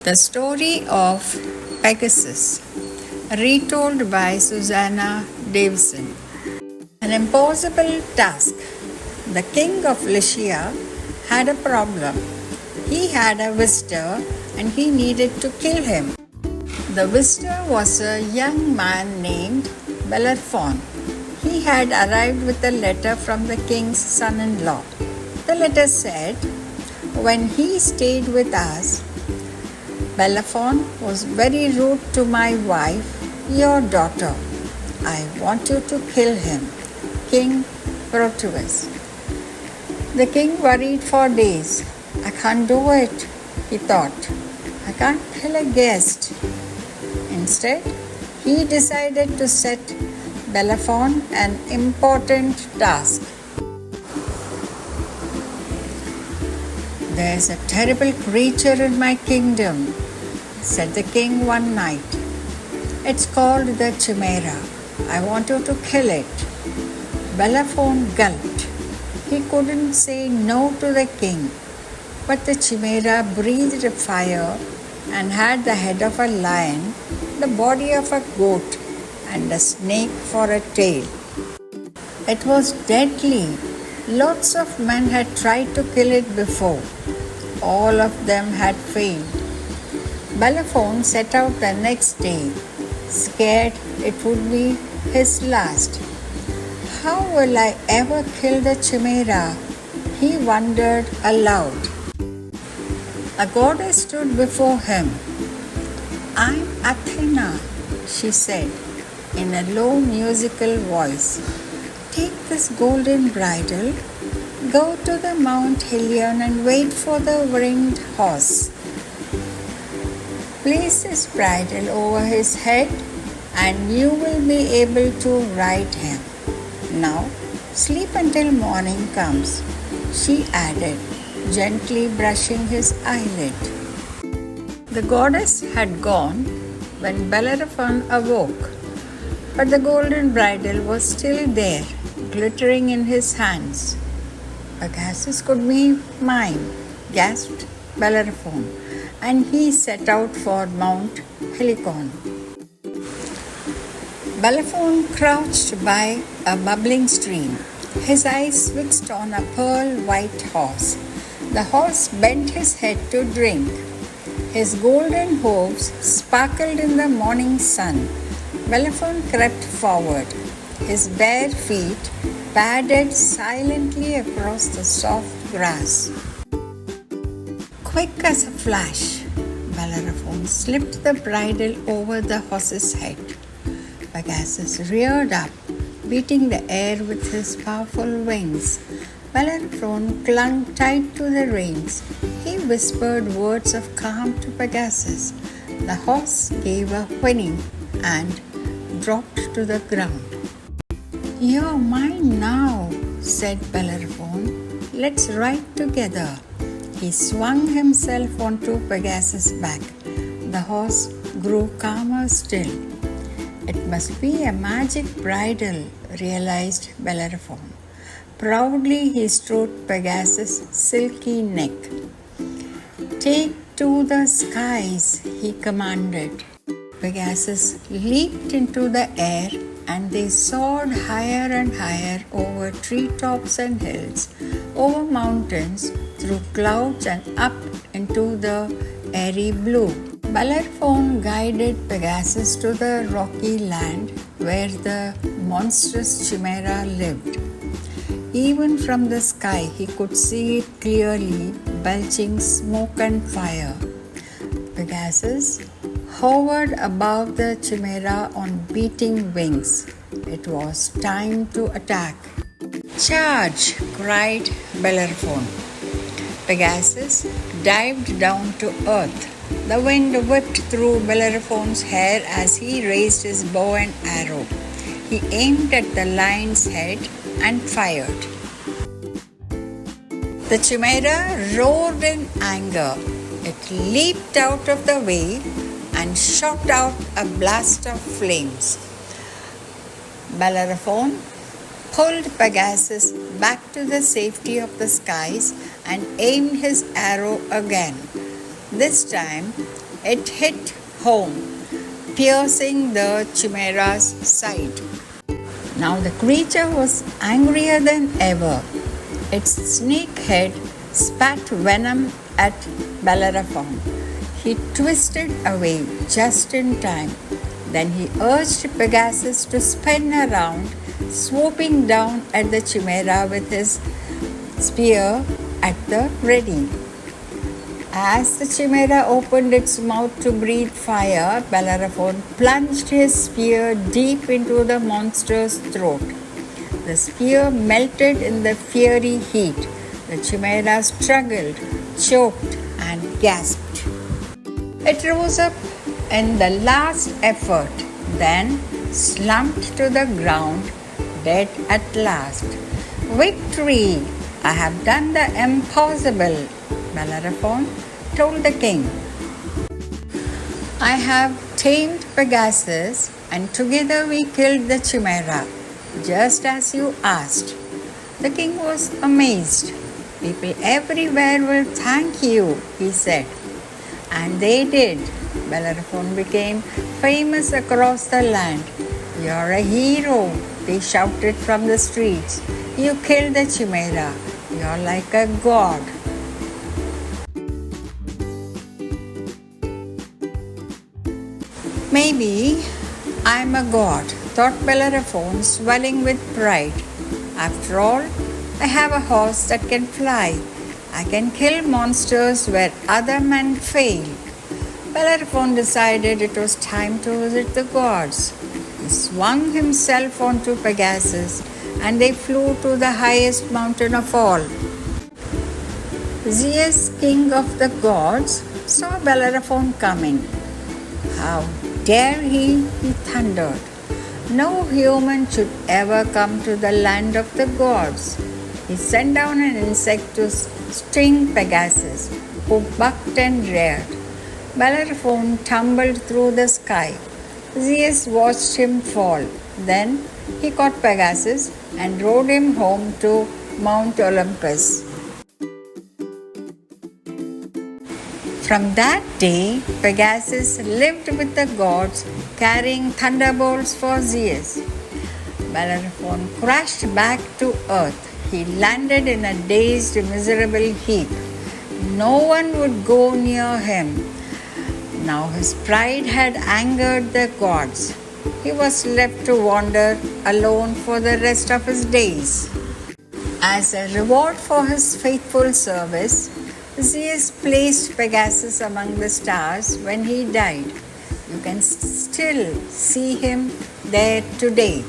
The Story of Pegasus, retold by Susanna Davidson. An impossible task. The king of Lycia had a problem. He had a visitor and he needed to kill him. The visitor was a young man named Bellerophon. He had arrived with a letter from the king's son-in-law. The letter said, "When he stayed with us, Bellerophon was very rude to my wife, your daughter. I want you to kill him." King Proteus. The king worried for days. "I can't do it," he thought. "I can't kill a guest." Instead, he decided to set Bellerophon an important task. "There's a terrible creature in my kingdom," said the king one night. "It's called the Chimera. I want you to kill it." Bellerophon gulped. He couldn't say no to the king, but the Chimera breathed fire and had the head of a lion, the body of a goat, and a snake for a tail. It was deadly. Lots of men had tried to kill it before. All of them had failed. Bellerophon set out the next day, scared it would be his last. "How will I ever kill the Chimera?" he wondered aloud. A goddess stood before him. "I'm Athena," she said in a low musical voice. "Take this golden bridle, go to the Mount Helion and wait for the winged horse. Place this bridle over his head and you will be able to ride him. Now sleep until morning comes," she added, gently brushing his eyelid. The goddess had gone when Bellerophon awoke, but the golden bridle was still there, glittering in his hands. "Pegasus could be mine," gasped Bellerophon, and he set out for Mount Helion. Bellerophon crouched by a bubbling stream, his eyes fixed on a pearl-white horse. The horse bent his head to drink. His golden hooves sparkled in the morning sun. Bellerophon crept forward. His bare feet padded silently across the soft grass. Quick as a flash, Bellerophon slipped the bridle over the horse's head. Pegasus reared up, beating the air with his powerful wings. Bellerophon clung tight to the reins. He whispered words of calm to Pegasus. The horse gave a whinny and dropped to the ground. "You're mine now," said Bellerophon. "Let's ride together." He swung himself onto Pegasus' back. The horse grew calmer still. "It must be a magic bridle," realized Bellerophon. Proudly he stroked Pegasus' silky neck. "Take to the skies," he commanded. Pegasus leaped into the air and they soared higher and higher over treetops and hills, over mountains, through clouds and up into the airy blue. Bellerophon guided Pegasus to the rocky land where the monstrous Chimera lived. Even from the sky he could see it clearly, belching smoke and fire. Pegasus hovered above the Chimera on beating wings. It was time to attack. "Charge!" cried Bellerophon. Pegasus dived down to earth. The wind whipped through Bellerophon's hair as he raised his bow and arrow. He aimed at the lion's head and fired. The Chimera roared in anger. It leaped out of the way and shot out a blast of flames. Bellerophon pulled Pegasus back to the safety of the skies and aimed his arrow again. This time, It hit home, piercing the Chimera's side. Now the creature was angrier than ever. Its snake head spat venom at Bellerophon. He twisted away just in time. Then he urged Pegasus to spin around, swooping down at the Chimera with his spear at the ready. As the Chimera opened its mouth to breathe fire, Bellerophon plunged his spear deep into the monster's throat. The spear melted in the fiery heat. The Chimera struggled, choked, and gasped. It rose up in the last effort, then slumped to the ground, dead at last. Victory! I have done the impossible, Bellerophon told the king. I have tamed Pegasus, and together we killed the Chimera, just as you asked. The king was amazed. People everywhere will thank you, he said. And they did. Bellerophon became famous across the land. You're a hero, they shouted from the streets. You killed the Chimera. You're like a god. Maybe I'm a god, thought Bellerophon, swelling with pride. After all, I have a horse that can fly. I can kill monsters where other men fail. Bellerophon decided it was time to visit the gods. He swung himself onto Pegasus, and they flew to the highest mountain of all. Zeus, king of the gods, saw Bellerophon coming. How dare he thundered. No human should ever come to the land of the gods. He sent down an insect to sting Pegasus, who bucked and reared. Bellerophon tumbled through the sky. Zeus watched him fall. Then he caught Pegasus and rode him home to Mount Olympus. From that day, Pegasus lived with the gods, carrying thunderbolts for Zeus. Bellerophon crashed back to earth. He landed in a dazed, miserable heap. No one would go near him. Now his pride had angered the gods. He was left to wander alone for the rest of his days. As a reward for his faithful service, Zeus placed Pegasus among the stars when he died. You can still see him there today.